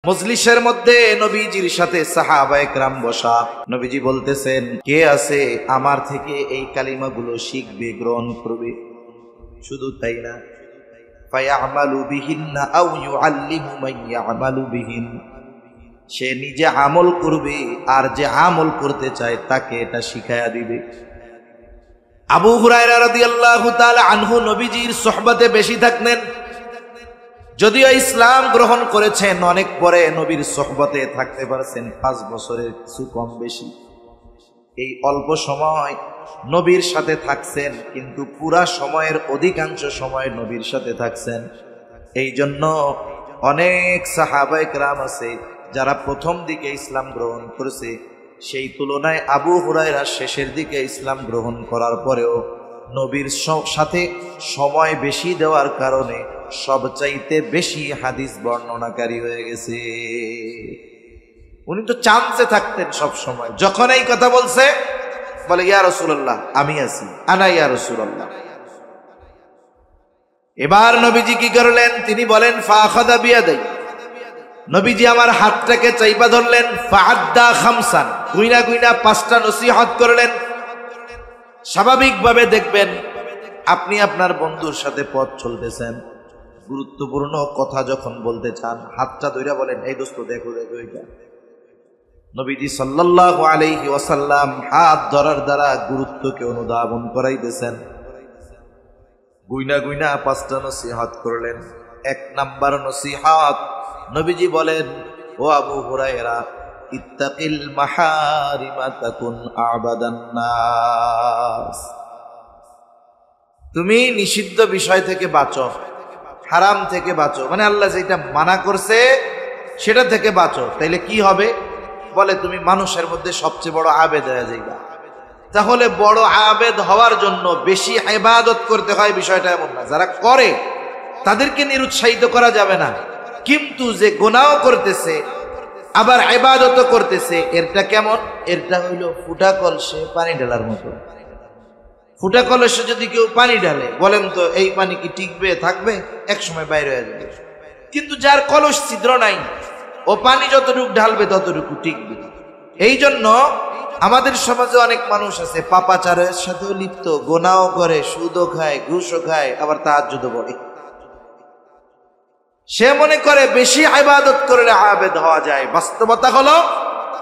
মজলিসের মধ্যে নবীজির সাথে সাহাবায়ে কেরাম বসা। নবীজি বলতেছেন, কে আছে আমার থেকে এই কালিমাগুলো শিখবে, গ্রহণ করবে? শুধু তাই না, ফায়ামালু বিহিন্না আও ইউআল্লিমু মান ইয়ামালু বিহিন, সে নিজে আমল করবে আর যে আমল করতে চায় তাকে এটা শিখায়া দিবে। আবু হুরায়রা রাদিয়াল্লাহু তাআলা আনহু নবীজির সোহবতে বেশি থাকতেন। যদিও ইসলাম গ্রহণ করেছেন অনেক পরে, নবীর সোহবতে থাকতে পারছেন 5 বছরের কিছু কম বেশি। এই অল্প সময় নবীর সাথে থাকছেন, কিন্তু পুরা সময়ের অধিকাংশ সময় নবীর সাথে থাকছেন। এই জন্য অনেক সাহাবায়ে কেরাম আছে যারা প্রথম দিকে ইসলাম গ্রহণ করেছে, সেই তুলনায় আবু হুরায়রা শেষের দিকে ইসলাম গ্রহণ করার পরেও নবীর সাথে সময় বেশি দেওয়ার কারণে সবচাইতে বেশি হাদিস বর্ণনাকারী হয়ে গেছে। উনি তো চান্সে থাকতেন সব সময়, যখন এই কথা বলছে বলে ইয়া রাসূলুল্লাহ আমি আছি, আনা ইয়া রাসূলুল্লাহ। এবার নবীজি কি করলেন? তিনি বলেন ফাখাদা বিয়াদাই, নবীজি আমার হাতটাকে চাইপা ধরলেন। ফাআদ্দা খামসান, গুইনা গুইনা 5টা নসিহত করলেন। স্বাভাবিকভাবে দেখবেন আপনি আপনার বন্ধুর সাথে পথ চলতেছেন, গুরুত্বপূর্ণ কথা যখন বলতে চান হাতটা ধইরা বলেন, এই দোস্ত দেখো দেখো এটা। নবীজি সাল্লাল্লাহু আলাইহি ওয়াসাল্লাম হাত ধরার দ্বারা গুরুত্বকে অনুধাবন করাইতেছেন। গুইনা গুইনা 5টা নসিহত করলেন। 1 নাম্বার নসিহত, নবীজি বলেন, ও আবু হুরায়রা, ইত্তাকিল মাহারিমা তাকুন আবাদান নাস, তুমি নিষিদ্ধ বিষয় থেকে বাঁচো, হারাম থেকে বাঁচো, মানে আল্লাহ যেটা মানা করছে সেটা থেকে বাঁচো। তাইলে কি হবে? বলে তুমি মানুষের মধ্যে সবচেয়ে বড় আবেদ হয়ে যাইবা। তাহলে বড় আবেদ হওয়ার জন্য বেশি ইবাদত করতে হয়, বিষয়টা এমন না। যারা করে তাদেরকে নিরুৎসাহিত করা যাবে না, কিন্তু যে গুনাহ করতেছে আবার ইবাদতও করতেছে, এরটা কেমন? এরটা হইল ফুটা কলসে পানি ঢালার মতো। ফুটা কলসে যদি কেউ পানি ঢালে, বলেন তো এই পানি কি টিকবে, থাকবে? এক সময় বাইরে হয়ে যাবে। কিন্তু যার কলস ছিদ্র নাই, ও পানি যতটুকু ঢালবে ততটুকু টিকবে। এই জন্য আমাদের সমাজে অনেক মানুষ আছে পাপাচারের সাথেও লিপ্ত, গুনাহও করে, সুদও খায়, ঘুষও খায়, আবার তাহাজ্জুদও পড়ে। সে মনে করে বেশি ইবাদত করলে আবেদ হওয়া যায়। বাস্তবতা হলো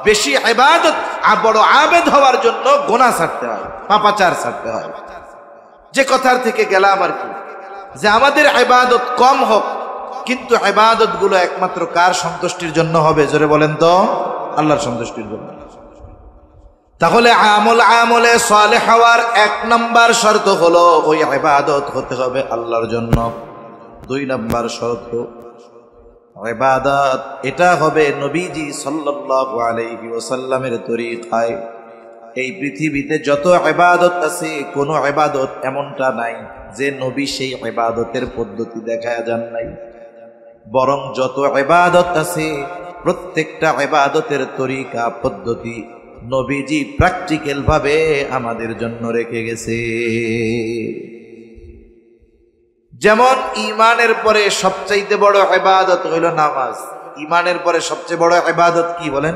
বেশি ইবাদত, বড় আবেদ হওয়ার জন্য গুনাহ ছাড়তে হয়, পাপাচার ছাড়তে হয়। যে কথার থেকে গেলাম আর কি, যে আমাদের ইবাদত কম হোক, কিন্তু ইবাদত গুলো একমাত্র কার সন্তুষ্টির জন্য হবে? জোরে বলেন তো, আল্লাহর সন্তুষ্টির জন্য। তাহলে আমলে সালেহ হওয়ার 1 নাম্বার শর্ত হলো ওই ইবাদত হতে হবে আল্লাহর জন্য। 2 নাম্বার শর্ত, ইবাদত এটা হবে নবীজি সাল্লাল্লাহু আলাইহি ওয়াসাল্লামের তরিকায়। এই পৃথিবীতে যত ইবাদত আছে, কোনো ইবাদত এমনটা নাই যে নবী সেই ইবাদতের পদ্ধতি দেখায়া যান নাই। বরং যত ইবাদত আছে প্রত্যেকটা ইবাদতের তরিকা পদ্ধতি নবীজি প্র্যাকটিক্যাল ভাবে আমাদের জন্য রেখে গেছে। যেমন ঈমানের পরে সবচাইতে বড় ইবাদত হইল নামাজ। ঈমানের পরে সবচেয়ে বড় ইবাদত কি বলেন?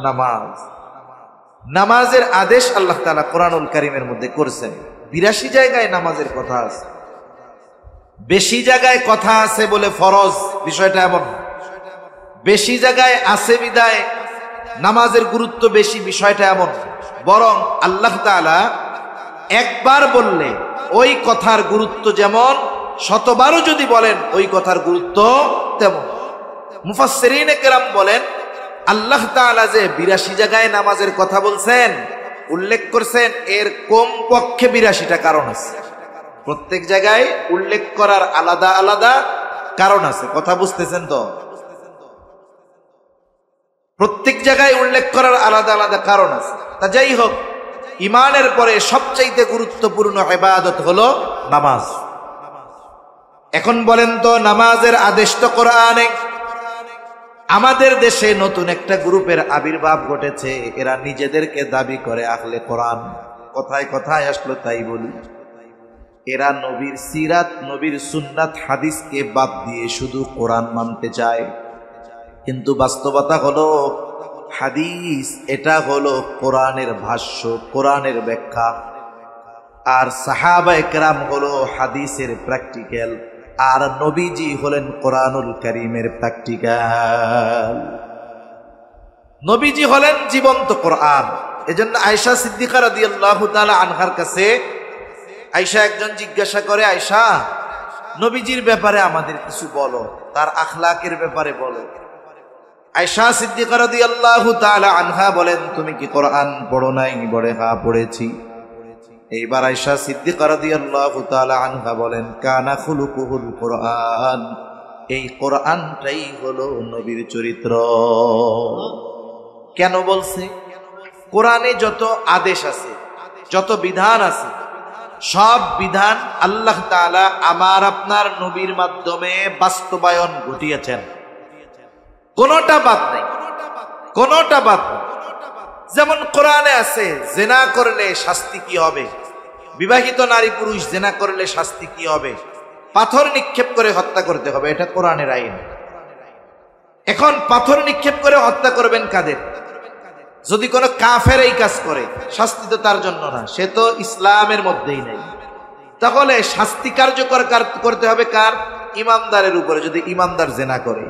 নামাজ। নামাজের আদেশ আল্লাহ তাআলা কোরআনুল কারীমের মধ্যে করেছেন। 82 জায়গায় নামাজের কথা আছে। বেশি জায়গায় কথা আছে বলে ফরজ, বিষয়টা এমন। বেশি জায়গায় আছে বিদায় নামাজের গুরুত্ব বেশি, বিষয়টা এমন। বরং আল্লাহ তাআলা একবার বললে ওই কথার গুরুত্ব যেমন, 100বারও যদি বলেন ওই কথার গুরুত্ব তেমন। মুফাসসিরিনে কেরাম বলেন, আল্লাহ তাআলা যে 82 জায়গায় নামাজের কথা বলছেন, উল্লেখ করছেন, এর কমপক্ষে 82টা কারণ আছে। প্রত্যেক জায়গায় উল্লেখ করার আলাদা আলাদা কারণ আছে। কথা বুঝতেছেন তো? প্রত্যেক জায়গায় উল্লেখ করার আলাদা আলাদা কারণ আছে। তা যাই হোক, ঈমানের পরে সবচাইতে গুরুত্বপূর্ণ ইবাদত হলো নামাজ। এখন বলেন তো, নামাজের আদেশ তো কোরআনে। আমাদের দেশে নতুন একটা গ্রুপের আবির্ভাব ঘটেছে, এরা নিজেদেরকে দাবি করে আহলে কোরআন। কথায় কথায় আসলো তাই বলি, এরা নবীর সিরাত, নবীর সুন্নাত, হাদিসকে বাদ দিয়ে শুধু কোরআন মানতে চায়। কিন্তু বাস্তবতা হলো হাদিস এটা হলো কোরআনের ভাষ্য, কোরআনের ব্যাখ্যা। আর সাহাবায়ে কেরাম হলো হাদিসের প্র্যাকটিক্যাল, আর নবীজি হলেন কোরআনুল কারীমের প্র্যাকটিক্যাল। নবীজি হলেন জীবন্ত কোরআন। এজন্য আয়েশা সিদ্দিকা রাদিয়াল্লাহু তাআলা আনহার কাছে আয়েশা একজন জিজ্ঞাসা করে, আয়েশা, নবীজির ব্যাপারে আমাদের কিছু বলো, তার আখলাকের ব্যাপারে বলো। আয়েশা সিদ্দিকা রাদিয়াল্লাহু তাআলা আনহা বলেন, তুমি কি কোরআন পড়ো নাই? বলে, হ্যাঁ পড়েছি। এইবার আয়েশা সিদ্দিকা রাদিয়াল্লাহু তাআলা আনহা বলেন, কানা খুলুকুহুল কোরআন, এই কোরআনটাই হলো নবীর চরিত্র। কেন বলছে? কোরআনে যত আদেশ আছে, যত বিধান আছে, সব বিধান আল্লাহ তাআলা আমার আপনার নবীর মাধ্যমে বাস্তবায়ন ঘটিয়েছেন। কোনটা বাদ নেই, কোনটা বাদ নেই। যেমন কোরআনে আছে জিনা করলে শাস্তি কি হবে, বিবাহিত নারী পুরুষ জিনা করলে শাস্তি কি হবে, পাথর নিক্ষেপ করে হত্যা করতে হবে, এটা কোরআনের আইন। এখন পাথর নিক্ষেপ করে হত্যা করবেন কাদের? যদি কোনো কাফের এই কাজ করে, শাস্তি তো তার জন্য না, সে তো ইসলামের মধ্যেই নাই। তাহলে শাস্তি কার্যকর করতে হবে কার? ইমানদারের উপরে, যদি ইমানদার জিনা করে।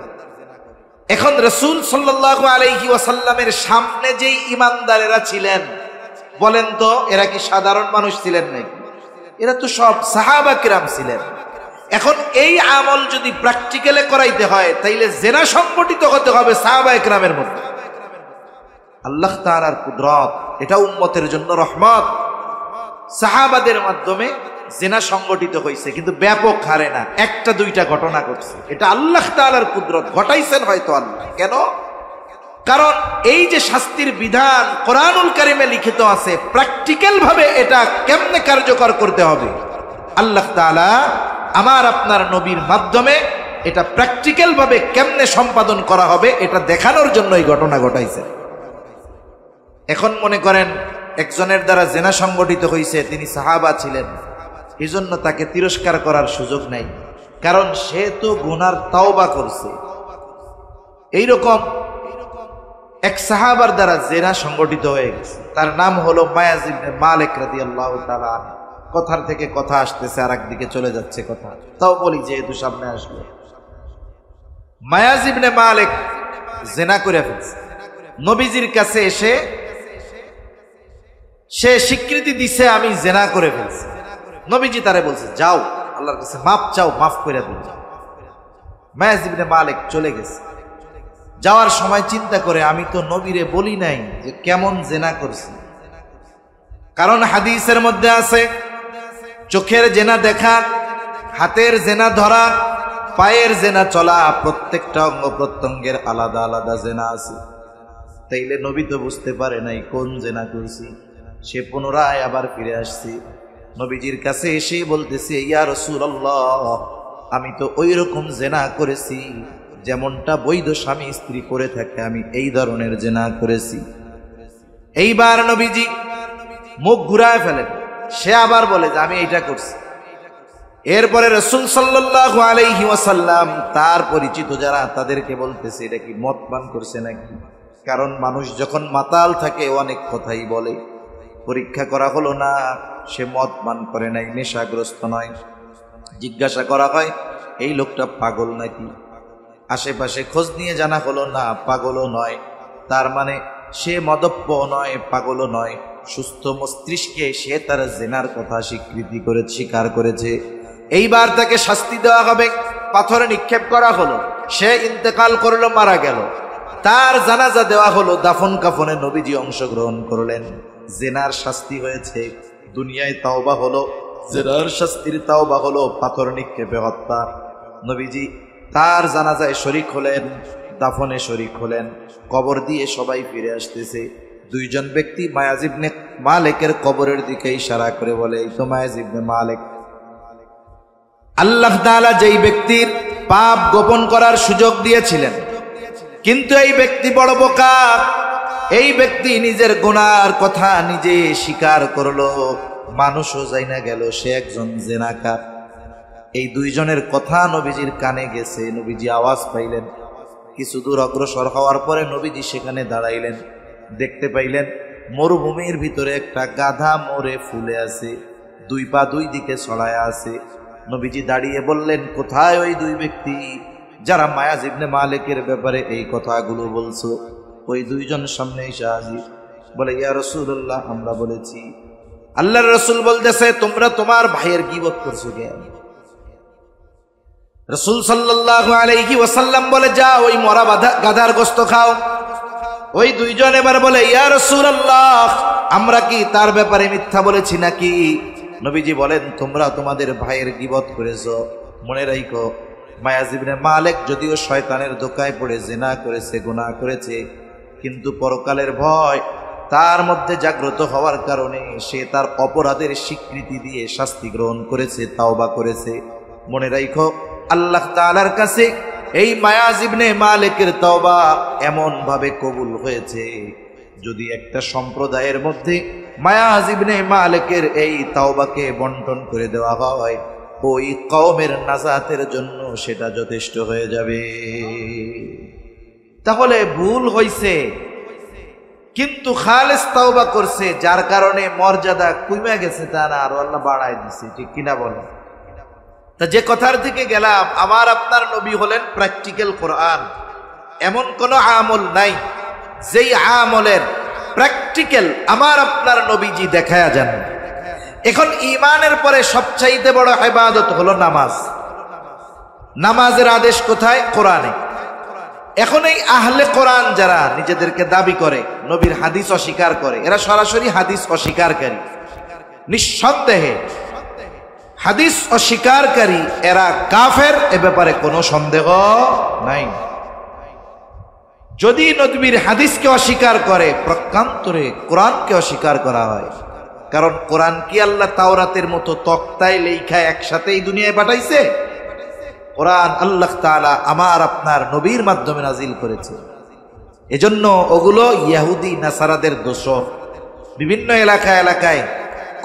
এখন রাসূল সাল্লাল্লাহু আলাইহি ওয়াসাল্লামের সামনে যেই ইমানদারেরা ছিলেন, বলেন তো এরা কি সাধারণ মানুষ ছিলেন নাকি? এরা তো সব সাহাবা কিরাম ছিলেন। এখন এই আমল যদি প্র্যাকটিক্যালে করাইতে হয়, তাইলে জিনা সংগঠিত হতে হবে সাহাবায়ে কিরামের মধ্যে। আল্লাহ তাআলার কুদরত, এটা উম্মতের জন্য রহমত। সাহাবাদের মাধ্যমে জিনা সংগঠিত হয়েছে, কিন্তু ব্যাপক হারে না, একটা দুইটা ঘটনা ঘটছে। এটা আল্লাহ তাআলার কুদরত, ঘটাইছেন হয়তো আল্লাহ। কেন? কারণ এই যে শাস্তির বিধান কোরআনুল কারীমে লিখিত আছে, প্র্যাকটিক্যাল ভাবে এটা কেমনে কার্যকর করতে হবে, আল্লাহ তাআলা আমার আপনার নবীর মাধ্যমে এটা প্র্যাকটিক্যাল ভাবে কেমনে সম্পাদন করা হবে, এটা দেখানোর জন্য এই ঘটনা ঘটাইছে। এখন মনে করেন একজনের দ্বারা জিনা সংগঠিত হয়েছে, তিনি সাহাবা ছিলেন, এই জন্য তাকে তিরস্কার করার সুযোগ নাই, কারণ সে তো গুনার তাওবা করছে। এইরকম এক সাহাবার দ্বারা জিনা সংগঠিত হয়ে গেছে, তার নাম হলো মায়াজ ইবনে মালিক রাদিয়াল্লাহু তাআলা। কথার থেকে কথা আসতেছে, আর একদিকে চলে যাচ্ছে কথা, তাও বলি যেহেতু সামনে আসলো। মায়াজ ইবনে মালিক জিনা করে ফেলছে। নবীজির কাছে এসে সে স্বীকৃতি দিছে, আমি জিনা করে ফেলছি। নবীজি তারে বলছে, যাও আল্লাহর কাছে মাফ চাও, মাফ করে দিন। মায়াজ ইবনে মালিক চলে গেছে। যাওয়ার সময় চিন্তা করে, আমি তো নবীরে বলি নাই যে কেমন জিনা করছি। কারণ হাদিসের মধ্যে আছে, চোখের জিনা দেখা, হাতের জিনা ধরা, পায়ের জিনা চলা, প্রত্যেকটা অঙ্গ প্রত্যঙ্গের আলাদা আলাদা জিনা আছে। তাইলে নবী তো বুঝতে পারে নাই কোন জিনা করছি। সে পুনরায় আবার ফিরে আসছে, নবীজির কাছে এসে বলতেছে, ইয়া রাসূলুল্লাহ, আমি তো ওই রকম জিনা করেছি যেমনটা বৈধ স্বামী স্ত্রী করে থাকে, আমি এই ধরনের জিনা করেছি। এইবার নবীজি মুখ ঘুরায় ফেলেন, সে আবার বলে যে আমি এইটা করছি। এরপরে রাসূল সাল্লাল্লাহু আলাইহি ওয়াসাল্লাম তার পরিচিত যারা, তাদেরকে বলতেছে, এটা কি মদ পান করছে নাকি? কারণ মানুষ যখন মাতাল থাকে অনেক কথাই বলে। পরীক্ষা করা হলো না, সে মদ পান করে নাই, নেশাগ্রস্ত নয়। জিজ্ঞাসা করা হয়, এই লোকটা পাগল নাকি? আশেপাশে খোঁজ নিয়ে জানা হলো না, পাগলও নয়। তার মানে সে মদপ্য নয়, পাগলও নয়, সুস্থ মস্তিষ্কে সে তার জিনার কথা স্বীকার করেছে। এইবার তাকে শাস্তি দেওয়া হবে, পাথরে নিক্ষেপ করা হলো, সে ইন্তেকাল করলো, মারা গেল। তার জানাজা দেওয়া হলো, দাফন কাফনে নবীজি অংশগ্রহণ করলেন। জিনার শাস্তি হয়েছে, দুনিয়ায় তাওবা হলো, জিনার শাস্তির তাওবা হলো পাথর নিক্ষেপে হত্যা। নবীজি তার জানাজায় শরীক হলেন, দাফনে শরীক হলেন। কবর দিয়ে সবাই ফিরে আসতেছে। দুইজন ব্যক্তি মায়াজ ইবনে মালিকের কবরের দিকে ইশারা করে বলে, এই তো মায়াজ ইবনে মালিক। আল্লাহ তাআলা যেই ব্যক্তির পাপ গোপন করার সুযোগ দিয়েছিলেন, কিন্তু এই ব্যক্তি বড় বোকা। এই ব্যক্তি নিজের গুনার কথা নিজে স্বীকার করলো, মানুষও জানা গেল সে একজন জিনাকার। এই দুইজনের কথা নবীজির কানে গেছে, নবীজি আওয়াজ পাইলেন, কিছু দূর অগ্রসর হওয়ার পরে নবীজি সেখানে দাঁড়াইলেন, দেখতে পাইলেন মরুভূমির ভিতরে একটা গাধা মরে ফুলে আছে, দুই পা দুই দিকে ছড়ায়া আছে। নবীজি দাঁড়িয়ে বললেন, কোথায় ওই দুই ব্যক্তি যারা মায়াজ ইবনে মালিকের ব্যাপারে এই কথাগুলো বলছো? ওই দুইজন সামনে এসে হাজির। বলে, ইয়া রাসূলুল্লাহ, আমরা বলেছি। আল্লাহর রাসূল বলতেছে, তোমরা তোমার ভাইয়ের গীবত করছো কেন? রাসূল সাল্লাল্লাহু আলাইহি ওয়াসাল্লাম বলে, যা ওই মরা গাধার গোশত খাও। ওই দুইজন এবার বলে, ইয়া রাসূলুল্লাহ, আমরা কি তার ব্যাপারে মিথ্যা বলেছি নাকি? নবীজি বলেন, তোমরা তোমাদের ভাইয়ের গীবত করেছো। মনে রাখো, মায়াজ ইবনে মালিক যদিও শয়তানের ধোঁকায় পড়ে জিনা করেছে, গুনাহ করেছে, কিন্তু পরকালের ভয় তার মধ্যে জাগ্রত হওয়ার কারণে সে তার অপরাধের স্বীকৃতি দিয়ে শাস্তি গ্রহণ করেছে, তাওবা করেছে। মনে রাখো, আল্লাহ তাআলার কাছে এই মায়াজ ইবনে মালিকের তাওবা এমন ভাবে কবুল হয়েছে, যদি একটা সম্প্রদায়ের মধ্যে মায়াজ ইবনে মালিকের এই তাওবাকে বন্টন করে দেওয়া হয়, ওই কওমের নাজাতের জন্য সেটা যথেষ্ট হয়ে যাবে। তাহলে ভুল হইছে, কিন্তু খালেস তাওবা করছে, যার কারণে মর্যাদা কমে গেছে তা না, আর আল্লাহ বাড়ায় দিছে। ঠিক কিনা বলো? তা যে কথার দিকে গেলাম, আমার আপনার নবী হলেন প্র্যাকটিক্যাল কোরআন। এমন কোন আমল নাই যেই আমলের প্র্যাকটিক্যাল আমার আপনার নবীজি দেখায়া যান। এখন ঈমানের পরে সবচাইতে বড় ইবাদত হলো নামাজ। নামাজের আদেশ কোথায়? কোরআনে। এখন এই আহলে কোরআন যারা নিজেদেরকে দাবি করে নবীর হাদিস অস্বীকার করে, এরা সরাসরি হাদিস অস্বীকারী। নিঃসন্দেহে হাদিস অস্বীকারী এরা কাফের, এ ব্যাপারে কোনো সন্দেহ নাই। যদি নবীর হাদিসকে অস্বীকার করে, প্রকান্তরে কোরআনকে অস্বীকার করা হয়। কারণ কোরআন কি আল্লাহ তাওরাতের মতো তক্তায় লেখা একসাথে এই দুনিয়ায় পাঠাইছে? কোরআন আল্লাহ তাআলা আমার আপনার নবীর মাধ্যমে নাজিল করেছে। এজন্য ওগুলো ইহুদি নাসারাদের দোষর। বিভিন্ন এলাকায়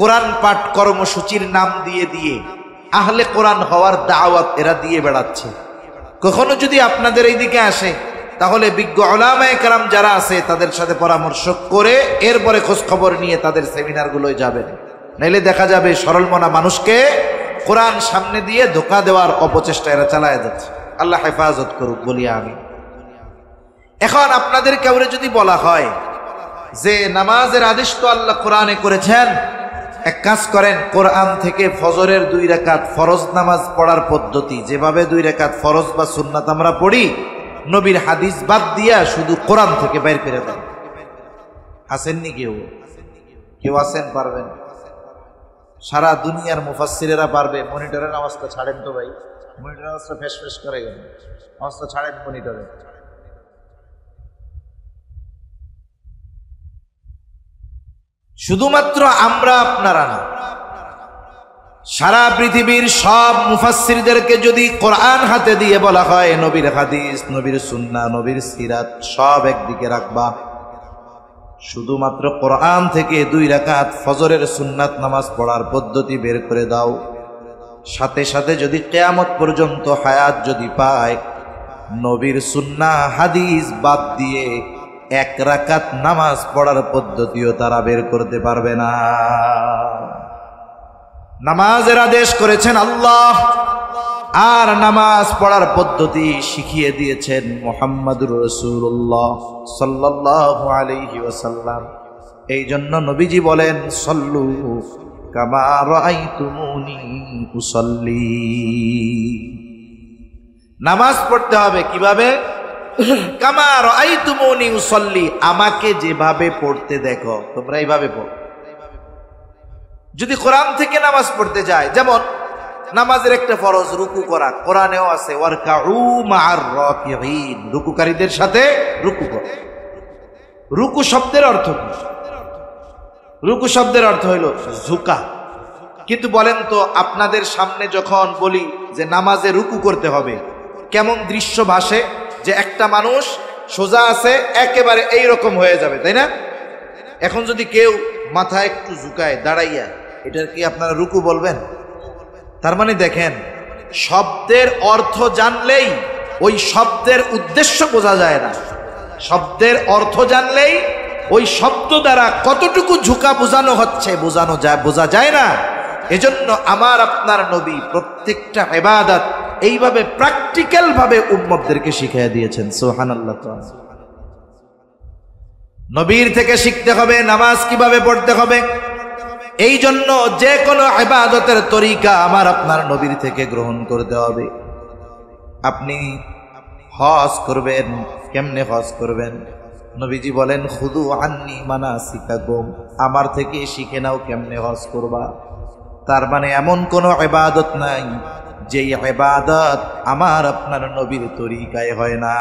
কোরআন পাঠ কর্মসূচির নাম দিয়ে দিয়ে আহলে কোরআন হওয়ার দাওয়াত এরা দিয়ে বেড়াচ্ছে। কখনো যদি আপনাদের এইদিকে আসে, তাহলে বিজ্ঞ উলামায়ে কেরাম যারা আছে তাদের সাথে পরামর্শ করে এরপরে খোঁজ খবর নিয়ে তাদের সেমিনারগুলোয় যাবেন। নাইলে দেখা যাবে সরল মনা মানুষকে কোরআন সামনে দিয়ে ধোঁকা দেওয়ার অপচেষ্টা এরা চালায় যাচ্ছে। আল্লাহ হেফাজত করুক বলি আমি। এখন আপনাদের কাউরে যদি বলা হয় যে নামাজের আদেশ তো আল্লাহ কোরআনে করেছেন, এক কাজ করেন, কোরআন থেকে ফজরের 2 রাকাত ফরজ নামাজ পড়ার পদ্ধতি, যেভাবে 2 রাকাত ফরজ বা সুন্নাত আমরা পড়ি, নবীর হাদিস বাদ দিয়া শুধু কোরআন থেকে বাইর করে দেন। আসেননি কেউ আছেন? পারবেন? সারা দুনিয়ার মুফাসসিরেরা পারবে। মনিটরের আওয়াজটা ছাড়েন তো ভাই, মনিটরের আওয়াজটা ফেস ফেস করে গেল, আওয়াজটা ছাড়েন মনিটরে। শুধুমাত্র আমরা আপনারা না, সারা পৃথিবীর সব মুফাসসিরদেরকে যদি কোরআন হাতে দিয়ে বলা হয় নবীর হাদিস, নবীর সুন্নাহ, নবীর সিরাত সব একদিকে রাখবা, শুধুমাত্র কোরআন থেকে 2 রাকাত ফজরের সুন্নাত নামাজ পড়ার পদ্ধতি বের করে দাও, সাথে সাথে যদি কিয়ামত পর্যন্ত হায়াত যদি পায়, নবীর সুন্নাহ হাদিস বাদ দিয়ে 1 রাকাত নামাজ পড়ার পদ্ধতিও তারা বের করতে পারবে না। নামাজের আদেশ করেছেন আল্লাহ, আর নামাজ পড়ার পদ্ধতি শিখিয়ে দিয়েছেন মুহাম্মদুর রাসূলুল্লাহ সাল্লাল্লাহু আলাইহি ওয়াসাল্লাম। এই জন্য নবীজি বলেন, সল্লু কামা রাআইতুমুনি উসাল্লি। নামাজ পড়তে হবে কিভাবে? কামা রাআইতুমুনি উসাল্লি, আমাকে যেভাবে পড়তে দেখো তোমরা এইভাবে পড়ো। যদি কোরআন থেকে নামাজ পড়তে যায়, যেমন নামাজের একটা ফরজ রুকু করা, কোরআনেও আছে ওয়ারকাউ মা'আর রাকিঈন, রুকুকারীদের সাথে রুকু করো। রুকু শব্দের অর্থ কি? রুকু শব্দের অর্থ হইল ঝুঁকা। কিন্তু বলেন তো, আপনাদের সামনে যখন বলি যে নামাজে রুকু করতে হবে, কেমন দৃশ্য ভাসে যে একটা মানুষ সোজা আছে একেবারে এইরকম হয়ে যাবে, তাই না? এখন যদি কেউ মাথা একটু ঝুঁকায় দাঁড়াইয়া, এটার কি আপনারা রুকু বলবেন? তার মানে দেখেন, শব্দের অর্থ জানলেই ওই শব্দের উদ্দেশ্য বোঝা যায় না। শব্দের অর্থ জানলেই ওই শব্দ দ্বারা কতটুকু ঝুঁকা বোঝানো হচ্ছে বোঝা যায় না। এজন্য আমার আপনার নবী প্রত্যেকটা ইবাদত এইভাবে প্র্যাকটিক্যাল ভাবে উম্মতদেরকে শিখিয়ে দিয়েছেন। সুবহানাল্লাহ। নবীর থেকে শিখতে হবে নামাজ কিভাবে পড়তে হবে। এই জন্য যে কোনো ইবাদতের তরিকা আমার আপনার নবীর থেকে গ্রহণ করতে হবে। আপনি হজ করবেন, কেমনে হজ করবেন? নবীজি বলেন খুদু আন্নি মানাসিকাকুম, আমার থেকে শিখে নাও কেমনে হজ করবা। তার মানে এমন কোনো ইবাদত নাই যেই ইবাদত আমার আপনার নবীর তরিকায় হয় না।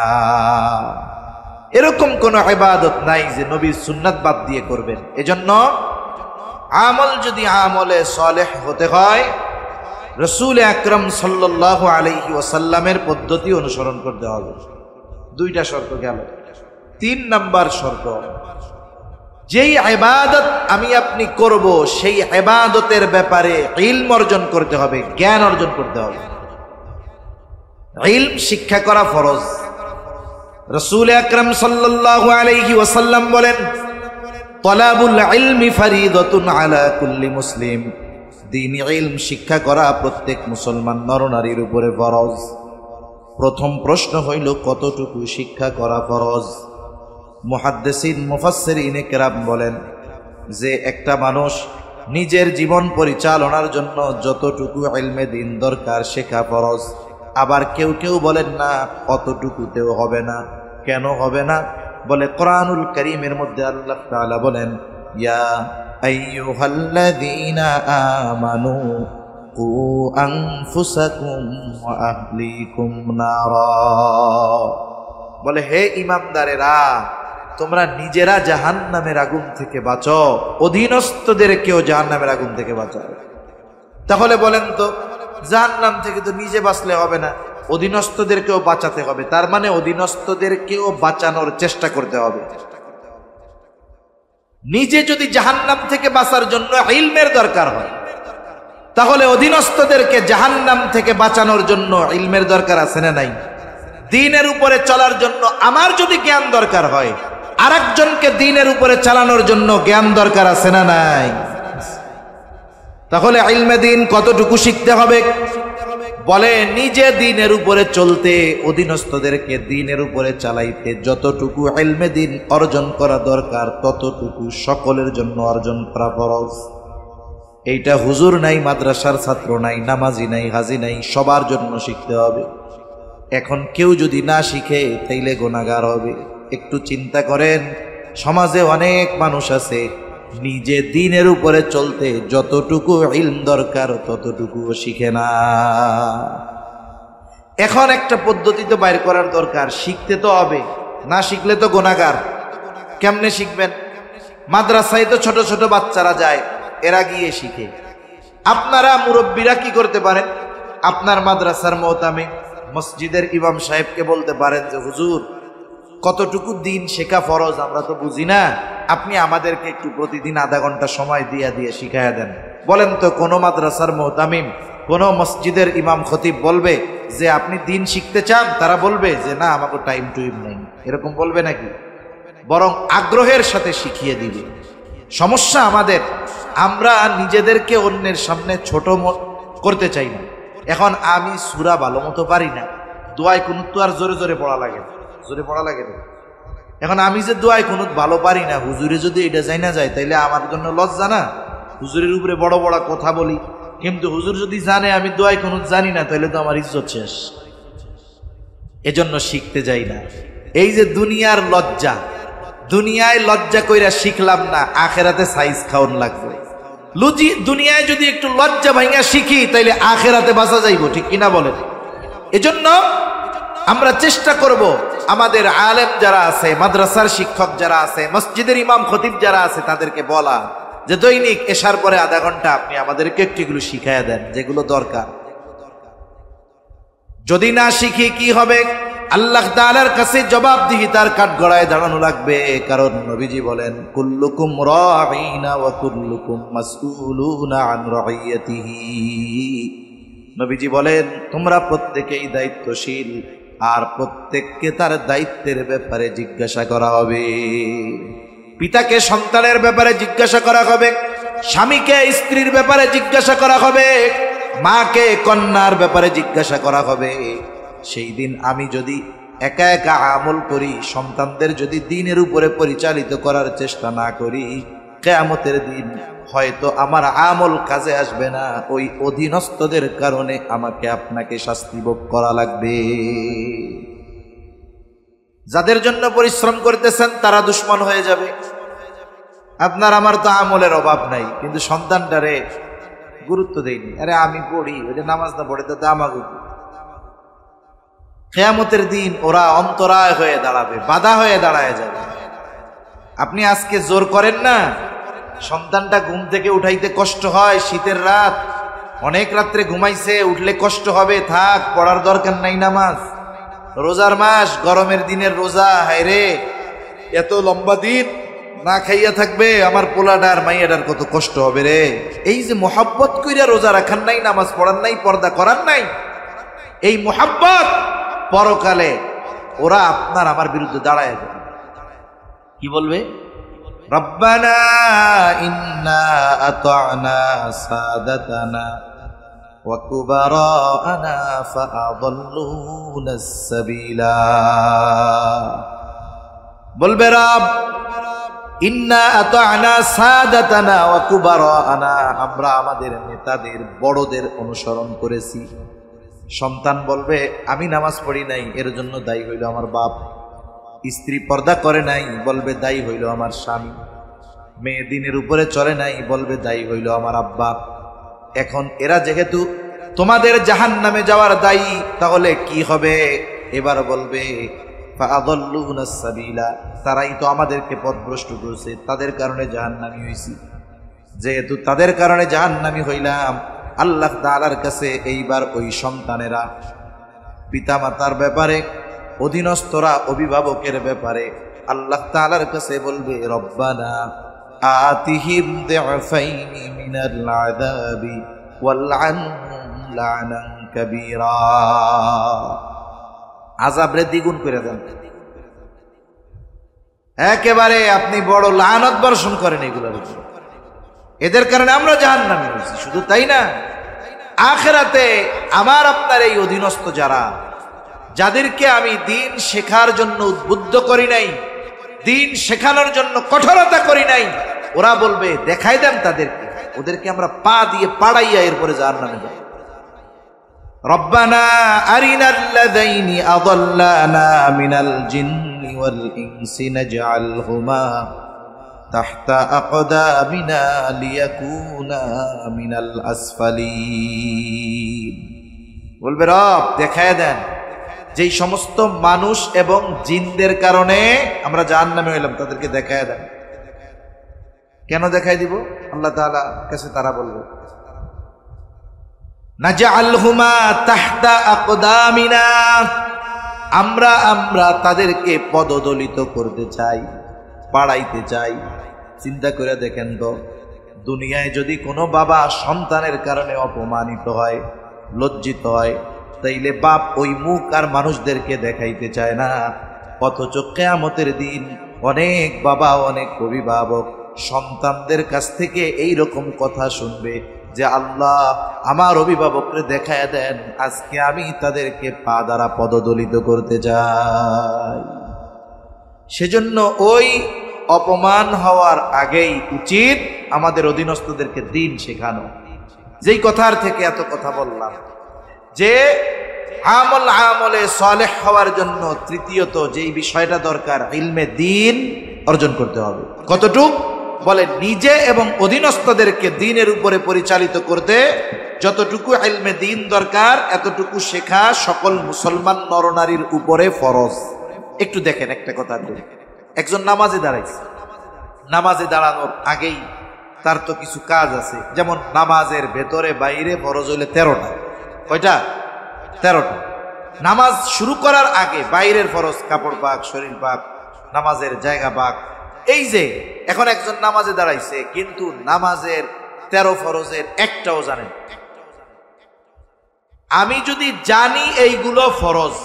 এরকম কোন ইবাদত নাই যে নবীর সুন্নাত বাদ দিয়ে করবেন। এজন্য আমল যদি আমলে সালেহ হতে হয় রাসূল আকরাম সাল্লাল্লাহু আলাইহি ওয়াসাল্লামের পদ্ধতি অনুসরণ করতে হবে। দুইটা শর্ত গেল। 3 নাম্বার শর্ত, যেই ইবাদত আমি আপনি করব সেই ইবাদতের ব্যাপারে ইলম অর্জন করতে হবে, জ্ঞান অর্জন করতে হবে। ইলম শিক্ষা করা ফরজ। রাসূল আকরাম সাল্লাল্লাহু আলাইহি ওয়াসাল্লাম বলেন তালাবুল ইলমি ফরিদাতুন আলা কুল্লি মুসলিম, দ্বীনি ইলম শিক্ষা করা প্রত্যেক মুসলমান নরনারীর উপরে ফরজ। প্রথম প্রশ্ন হইল কতটুকু শিক্ষা করা ফরজ? মুহাদ্দিসিন মুফাসসিরিন কেরাম বলেন যে একটা মানুষ নিজের জীবন পরিচালনার জন্য যতটুকু ইলমে দ্বীন দরকার শেখা ফরজ। আবার কেউ কেউ বলেন না অতটুকুতেও হবে না। কেন হবে না? বলে কোরআনুল কারীমের মধ্যে আল্লাহ তাআলা বলেন ইয়া আইয়ুহাল্লাযীনা আমানু কু আনফুসাকুম ওয়া আহলিকুম নারা, বলে হে ঈমানদারেরা তোমরা নিজেরা জাহান্নামের আগুন থেকে বাঁচো, অধীনস্থদেরকেও জাহান্নামের আগুন থেকে বাঁচাও। তাহলে বলেন তো জাহান্নাম থেকে তো নিজে বাঁচলে হবে না, অধীনস্থদেরকেও বাঁচাতে হবে। তার মানে অধীনস্থদেরকেও বাঁচানোর চেষ্টা করতে হবে। নিজে যদি জাহান্নাম থেকে বাঁচার জন্য ইলমের দরকার হয় তাহলে অধীনস্থদেরকে জাহান্নাম থেকে বাঁচানোর জন্য ইলমের দরকার আছে না নাই? দ্বীনের উপরে চলার জন্য আমার যদি জ্ঞান দরকার হয় আরেকজনকে দ্বীনের উপরে চালানোর জন্য জ্ঞান দরকার আছে না নাই? তাহলে ইলমে দ্বীন কতটুকু শিখতে হবে? বলে নিজে দ্বীনের উপরে চলতে, অধীনস্থদেরকে দ্বীনের উপরে চালাইতে যতটুকু ইলমে দ্বীন অর্জন করা দরকার ততটুকু সকলের জন্য অর্জন করা ফরজ। এইটা হুজুর নাই, মাদ্রাসার ছাত্র নাই, নামাজি নাই, হাজি নাই, সবার জন্য শিখতে হবে। এখন কেউ যদি না শিখে তাইলে গুনাহগার হবে। একটু চিন্তা করেন, সমাজে অনেক মানুষ আছে নিজে দ্বীনের উপরে চলতে যতটুকু ইলম দরকার ততটুকু শিখে না। এখন একটা পদ্ধতি তো বাইর করার দরকার, শিখতে তো হবে, না শিখলে তো গুনাহগার। কেমনে শিখবেন? মাদ্রাসায় তো ছোট ছোট বাচ্চারা যায়, এরা গিয়ে শিখে। আপনারা মুরব্বীরা কি করতে পারেন? আপনার মাদ্রাসার মুতামিম মসজিদের ইমাম সাহেবকে বলতে পারেন যে হুজুর কতটুকু দ্বীন শেখা ফরজ আমরা তো বুঝি না, আপনি আমাদেরকে একটু প্রতিদিন আধা ঘন্টা সময় দিয়ে শিখাইয়া দেন। বলেন তো কোন মাদ্রাসার মুতামিম, কোন মসজিদের ইমাম খতিব বলবে যে আপনি দ্বীন শিখতে চান? তারা বলবে যে না আমাকে টাইম টুইম নেই, এরকম বলবে নাকি? বরং আগ্রহের সাথে শিখিয়ে দিবে। সমস্যা আমাদের, আমরা নিজেদেরকে অন্যের সামনে ছোট করতে চাই না। এখন আমি সূরা ভালো মতো পারি না, দোয়ায় কুনুত তো আর জোরে জোরে পড়া লাগে, জোরে পড়া লাগে না। এখন আমি যে দোয়ায় কুনুত ভালো পারি না, হুজুরে যদি এটা যাই না যায় তাইলে আমার জন্য লজ্জা না? হুজুরের উপরে বড় বড় কথা বলি, কিন্তু হুজুর যদি জানে আমি দোয়ায় কুনুত জানি না তাইলে তো আমার ইজ্জত শেষ। এজন্য শিখতে যাই না। এই যে দুনিয়ার লজ্জা, দুনিয়ায় লজ্জা কইরা শিখলাম না, আখেরাতে সাইজ খাওন লাগবে। দুনিয়ায় যদি একটু লজ্জা ভাঙা শিখি তাইলে আখেরাতে বাঁচা যাইব, ঠিক কিনা বলেন? এজন্য আমরা চেষ্টা করব আমাদের আলেম যারা আছে, মাদ্রাসার শিক্ষক যারা আছে, মসজিদের ইমাম খতিব যারা আছে তাদেরকে বলা যে দৈনিক এশার পরে আধা ঘন্টা আপনি আমাদেরকে একটুগুলো শিখাইয়া দেন যেগুলো দরকার। যদি না শিখি কি হবে? আল্লাহ তাআলার কাছে জবাবদিহিতার কাঠগড়ায় দাঁড়ানো লাগবে। কারণ নবীজি বলেন কুল্লুকুম রাঈনা ওয়া কুল্লুকুম মাসউলুনা আন রাইয়াতিহি। নবীজি বলেন তোমরা প্রত্যেকেই দায়িত্বশীল আর প্রত্যেককে তার দায়িত্বের ব্যাপারে জিজ্ঞাসা করা হবে। পিতাকে সন্তানের ব্যাপারে জিজ্ঞাসা করা হবে, স্বামীকে স্ত্রীর ব্যাপারে জিজ্ঞাসা করা হবে, মাকে কন্যার ব্যাপারে জিজ্ঞাসা করা হবে। সেই দিন আমি যদি একা একা আমল করি, সন্তানদের যদি দ্বীনের উপরে পরিচালিত করার চেষ্টা না করি, কিয়ামতের দিন হয়তো আমার আমল কাজে আসবে না। ওই অধীনস্থদের কারণে আমাকে আপনাকে শাস্তি ভোগ করা লাগবে। যাদের জন্য পরিশ্রম করতেছেন তারা দুশ্মন হয়ে যাবে। আপনার আমার তো আমলের অভাব নাই, কিন্তু সন্তানটারে গুরুত্ব দেয়নি। আরে আমি পড়ি, ওই যে নামাজ না পড়ে তো আমাকে। কিয়ামতের দিন ওরা অন্তরায় হয়ে দাঁড়াবে, বাধা হয়ে দাঁড়ায় যাবে। আপনি আজকে জোর করেন না, সন্তানটা ঘুম থেকে উঠাইতে কষ্ট হয়, শীতের রাত, অনেক রাত্রে ঘুমাইছে, উঠলে কষ্ট হবে, থাক, পড়ার দরকার নাই নামাজ। রোজার মাস, গরমের দিনের রোজা, হায় রে এত লম্বা দিন না খাইয়া থাকবে, আমার পোলাডার মাইয়াডার কত কষ্ট হবে রে। এই যে মোহাব্বত কইরা রোজা রাখার নাই, নামাজ পড়ার নাই, পর্দা করার নাই, এই মোহাব্বত পরকালে ওরা আপনার আমার বিরুদ্ধে দাঁড়ায় যাবে। কি বলবে? রব্বানা ইন্না আতা'না সাদাতানা ওয়া কুবারা'না ফাআদাল্লুনাস সাবিলা। বলবে রব, ইন্না আতা'না সাদাতানা ওয়া কুবারা'না, আমরা আমাদের নেতাদের বড়দের অনুসরণ করেছি। সন্তান বলবে আমি নামাজ পড়ি নাই, এর জন্য দায়ী হইল আমার বাপ। স্ত্রী পর্দা করে নাই, বলবে দায়ী হইল আমার স্বামী। মেয়ে দিনের উপরে চলে নাই, বলবে দায়ী হইল আমার আব্বা। এখন এরা যেহেতু তোমাদের জাহান্নামে যাওয়ার দায়ী, তাহলে কি হবে? এবার বলবে ফাআদাল্লুনাস সাবিলা, তারাই তো আমাদেরকে পথভ্রষ্ট করেছে, তাদের কারণে জাহান্নামী হইছি। যেহেতু তাদের কারণে জাহান্নামী হইলাম, আল্লাহ তাআলার কাছে এইবার ওই সন্তানেরা পিতামাতার ব্যাপারে, অধীনস্থরা অভিভাবকের ব্যাপারে আল্লাহ তাআলার কাছে বলবে রব্বানা আতিহিম দি'ফাইনি মিনাল আযাবি ওয়ালআনহুম লা'নান কাবীরা। আযাবরে দ্বিগুণ করে দেন, একেবারে আপনি বড় লানত বর্ষণ করেন এগুলোর উপর। এদের কারণে আমরা জাহান্নামী হয়েছি। শুধু তাই না, আখিরাতে আমার আপনার এই অধীনস্থ যারা, যাদেরকে আমি দিন শেখার জন্য উদ্বুদ্ধ করি নাই, দিন শেখানোর জন্য কঠোরতা করি নাই, ওরা বলবে দেখাই দেন তাদেরকে, ওদেরকে আমরা পা দিয়ে পাড়াইয়া এরপরে জাহান্নামে যাব। রব্বানা আরিনাল্লাযাইনি আযাল্লানা মিনাল জিন্নি ওয়াল ইনসি নাজআলহুমা তাহতা আকদামিনা লিয়াকুনা মিনাল আসফালিন। বলবে রব দেখায় দেন যেই সমস্ত মানুষ এবং জিনদের কারণে আমরা জাহান্নামে হইলাম, তাদেরকে দেখায় দেন। কেন দেখাই দিব? আল্লাহ তাআলা কাছে তারা বলবে নাজআলহুমা তাহতা আকদামিনা, আমরা তাদেরকে পদদলিত করতে চাই, পাড়াইতে চাই। চিন্তা করে দেখেন তো, দুনিয়ায় যদি কোনো বাবা সন্তানের কারণে অপমানিত হয়, লজ্জিত হয়, তাইলে বাপ ওই মুখ আর মানুষদেরকে দেখাইতে চায় না। অথচ কিয়ামতের দিন অনেক বাবা, অনেক অভিভাবক সন্তানদের কাছ থেকে এই রকম কথা শুনবে যে আল্লাহ আমার অভিভাবককে দেখায় দেন, আজকে আমি তাদেরকে পা দ্বারা পদদলিত করতে চাই। সেজন্য ওই অপমান হওয়ার আগেই উচিত আমাদের অধীনস্থদেরকে দিন শেখানো। যেই কথার থেকে এত কথা বললাম যে আমলে সালেহ হওয়ার জন্য তৃতীয়ত যেই বিষয়টা দরকার, ইলমে দিন অর্জন করতে হবে। কতটুক? বলে নিজে এবং অধীনস্থদেরকে দিনের উপরে পরিচালিত করতে যতটুকু ইলমে দিন দরকার, এতটুকু শেখা সকল মুসলমান নরনারীর উপরে ফরজ। একটু দেখেন একটা কথা, একজন নামাজে দাঁড়াইছে, নামাজে দাঁড়ানোর আগেই তার তো কিছু কাজ আছে। যেমন নামাজের ভেতরে বাইরে ফরজ হইলে 13টা। কয়টা? 13টা। নামাজ শুরু করার আগে বাইরের ফরজ, কাপড় পাক, শরীর পাক, নামাজের জায়গা পাক। এই যে এখন একজন নামাজে দাঁড়াইছে, কিন্তু নামাজের 13 ফরজের একটাও জানেন। আমি যদি জানি এইগুলো ফরজ,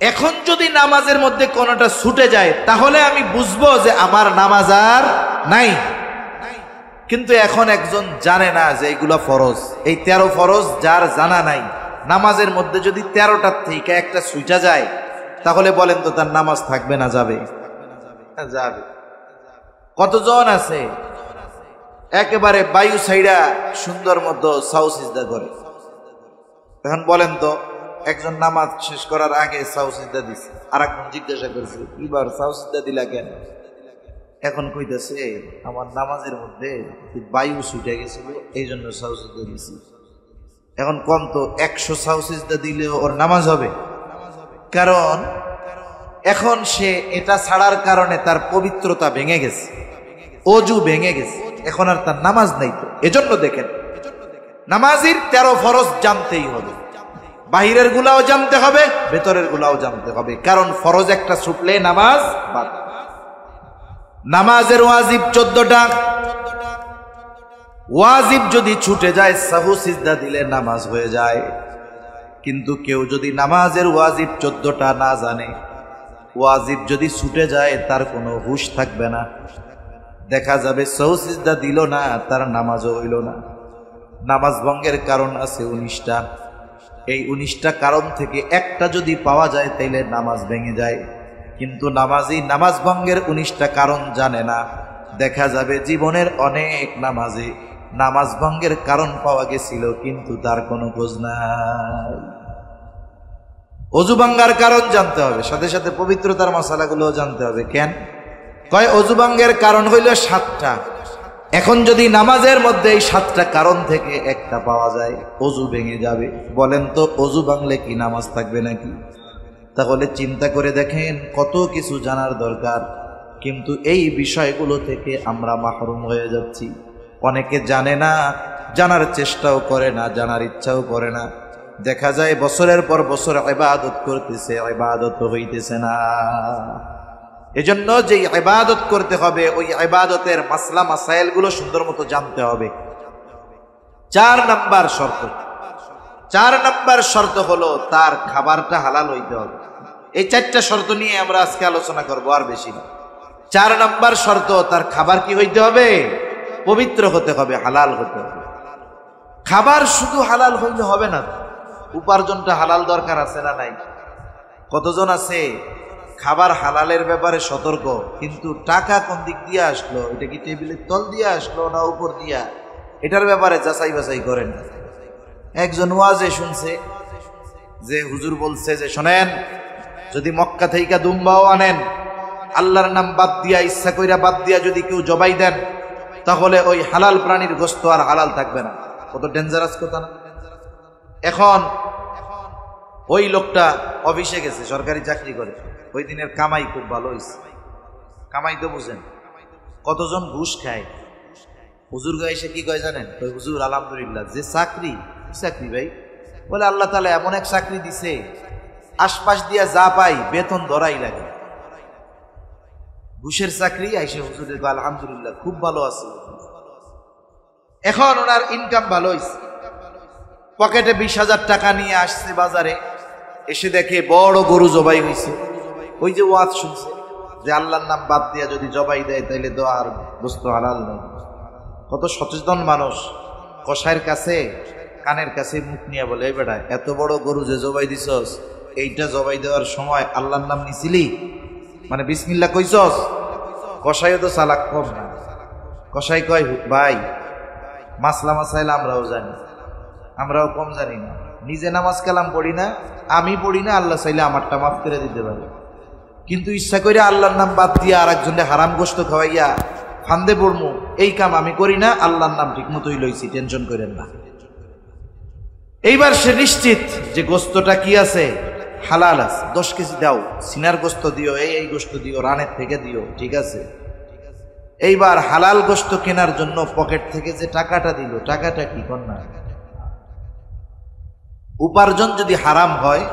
এখন যদি নামাজের মধ্যে কোনোটা ছুটে যায় তাহলে আমি বুঝবো যে আমার নামাজ আর নাই। কিন্তু এখন একজন জানে না যে এইগুলা ফরজ, এই 13 ফরজ যার জানা নাই, নামাজের মধ্যে যদি 13টার থেকে একটা ছুটা যায় তাহলে বলেন তো তার নামাজ থাকবে না যাবে? যাবে। কতজন আছে একেবারে বায়ু সাইডা সুন্দর মতো সাউ সিজদা করে। এখন বলেন তো, একজন নামাজ শেষ করার আগে সাউ সিজদা দিছে, আর একজন জিজ্ঞাসা করছে এবার সাউ সিজদা দিলা কেন? এখন কইতেছে আমার নামাজের মধ্যে বায়ু ছুটে গেছিল এই জন্য সাউ সিজদা দিছি। এখন কম তো 100 সাউ সিজদা দিলেও ওর নামাজ হবে? কারণ এখন সে এটা ছাড়ার কারণে তার পবিত্রতা ভেঙে গেছে, অজু ভেঙে গেছে, এখন আর তার নামাজ নাই। তো এজন্য দেখেন নামাজের 13 ফরজ জানতেই হবে, বাহিরের গুলাও জানতে হবে, ভেতরের গুলাও জানতে হবে, কারণ ফরজ একটা ছুটলে নামাজ বাদ। নামাজের ওয়াজিব 14টা, ওয়াজিব যদি ছুটে যায় সাহু সিজদা দিলে নামাজ হয়ে যায়। কিন্তু কেউ যদি নামাজের ওয়াজিব 14টা না জানে, ওয়াজিব যদি ছুটে যায় তার কোনো হুঁশ থাকবে না, দেখা যাবে সাহু সিজদা দিল না, তার নামাজও হইল না। নামাজ ভঙ্গের কারণ আছে 19টা, এই 19টা কারণ থেকে একটা যদি পাওয়া যায় তাইলে নামাজ ভেঙে যায়। কিন্তু নামাজি নামাজ ভঙ্গের 19টা কারণ জানে না, দেখা যাবে জীবনের অনেক নামাজে নামাজ ভঙ্গের কারণ পাওয়া গেছিল কিন্তু তার কোনো খোঁজ নাই। অজু ভাঙ্গার কারণ জানতে হবে, সাথে সাথে পবিত্রতার মশালাগুলো জানতে হবে। কেন কয় অজু ভাঙ্গের কারণ হইল 7টা। এখন যদি নামাজের মধ্যে এই 7টা কারণ থেকে একটা পাওয়া যায় অজু ভেঙে যাবে। বলেন তো অজু ভাঙলে কি নামাজ থাকবে নাকি? তাহলে চিন্তা করে দেখেন কত কিছু জানার দরকার, কিন্তু এই বিষয়গুলো থেকে আমরা মাহরুম হয়ে যাচ্ছি। অনেকে জানে না, জানার চেষ্টাও করে না, জানার ইচ্ছাও করে না। দেখা যায় বছরের পর বছর ইবাদত করতেছে, ইবাদত হইতেছে না। এজন্য যে ইবাদত করতে হবে ওই ইবাদতের মাসলা মাসাইলগুলো সুন্দর মতো জানতে হবে। 4 নাম্বার শর্ত হলো তার খাবারটা হালাল হইতে হবে। এই 4টা শর্ত নিয়ে আমরা আজকে আলোচনা করব, আর বেশি না। 4 নাম্বার শর্ত তার খাবার কি হইতে হবে? পবিত্র হতে হবে, হালাল হতে হবে। খাবার শুধু হালাল হইলে হবে না, উপার্জনটা হালাল দরকার আছে না নাই? কতজন আছে খাবার হালালের ব্যাপারে সতর্ক, কিন্তু টাকা কোন দিক দিয়ে আসলো, এটা কি টেবিলের তল দিয়ে আসলো না উপর দিয়া, এটার ব্যাপারে যাচাই বাছাই করেন। একজন ওয়াজে শুনছে যে হুজুর বলছে যে শোনেন, যদি মক্কা থেকে দুম্বাও আনেন, আল্লাহর নাম বাদ দিয়া, ইচ্ছা কইরা বাদ দিয়া যদি কেউ জবাই দেন, তাহলে ওই হালাল প্রাণীর গোশত আর হালাল থাকবে না। কত ডেঞ্জারাস কথা না? এখন ওই লোকটা অফিসে গেছে, সরকারি চাকরি করে, ওই দিনের কামাই খুব ভালো হয়েছে। কামাই তো বুঝেন, কতজন ঘুষ খায়। হুজুর গায়ে এসে কি কয় জানেন? ওই হুজুর আলহামদুলিল্লাহ, যে চাকরি ভাই, বলে আল্লাহ তাআলা এমন এক চাকরি দিছে, আশপাশ দিয়া যা পাই বেতন ধরাই লাগে। ঘুষের চাকরি আইসে হুজুরের আলহামদুলিল্লাহ খুব ভালো আছে। এখন ওনার ইনকাম ভালো হয়েছে, পকেটে 20,000 টাকা নিয়ে আসছে বাজারে, এসে দেখে বড় গরু জবাই হয়েছে। ওই যে ওয়াজ শুনছে যে আল্লাহর নাম বাদ দিয়া যদি জবাই দেয় তাইলে তো আর গোশত হালাল নেই। কত সচেতন মানুষ, কসাইয়ের কাছে কানের কাছে মুখ নিয়ে বলে, এই বেটা এত বড় গরু যে জবাই দিছস, এইটা জবাই দেওয়ার সময় আল্লাহর নাম নিছিলি, মানে বিসমিল্লাহ কইছস? কসাইও তো চালাক কম না। কসাই কয়, ভাই মাসলা মাসাইল আমরাও জানি, আমরাও কম জানি না, নিজে নামাজ কালাম পড়ি না, আমি পড়ি না, আল্লাহ চাইলে আমারটা মাফ করে দিতে পারে, কিন্তু ইচ্ছা করে আল্লাহর নাম বাদ দিয়া আর একজনের হারাম গোশত খাওয়াইয়া ফান্দে পড়মু, এই কাম আমি করি না, আল্লাহর নাম ঠিক মতোই লইছি, টেনশন করেন না। এইবার সে নিশ্চিত যে গোশতটা কি আছে, হালাল আছে। 10 কেজি দাও, সিনার গোশত দিও, এই গোশত দিও, রানের থেকে দিও, ঠিক আছে। এইবার হালাল গোশত কেনার জন্য পকেট থেকে যে টাকাটা দিল, টাকাটা কি কন্যা? উপার্জন যদি হারাম হয়,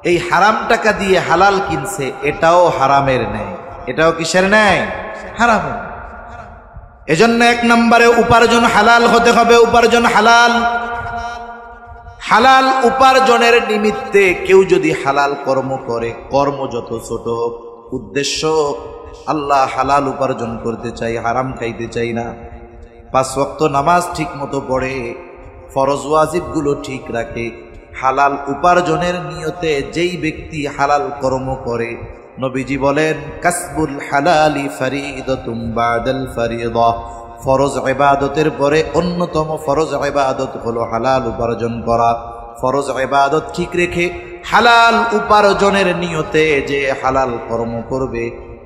এই হারাম টাকা দিয়ে হালাল কিনছে, এটাও হারামের নেয়। এটাও কিসের নেয়? হারামের। এজন্য 1 নম্বরে উপার্জন হালাল হতে হবে। উপার্জন হালাল, হালাল উপার্জনের নিমিত্তে কেউ যদি হালাল কর্ম করে, কর্ম যত ছোট হোক, উদ্দেশ্য আল্লাহ হালাল উপার্জন করতে চাই, হারাম খাইতে চাই না, 5 ওয়াক্ত নামাজ ঠিক মতো পড়ে, ফরজ ওয়াজিবগুলো ঠিক রাখে, হালাল উপার্জনের নিয়তে যেই ব্যক্তি হালাল কর্ম করে, নবীজি বলেন কাসবুল হালালি ফারিদাতুম বাদাল ফারিদা, ফরজ ইবাদতের পরে অন্যতম ফরজ ইবাদত হলো হালাল উপার্জন করা। ফরজ ইবাদত ঠিক রেখে হালাল উপার্জনের নিয়তে যে হালাল কর্ম করবে,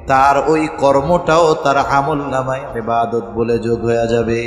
তার ওই কর্মটাও তার আমল নামায় ইবাদত বলে যোগ হয়ে যাবে।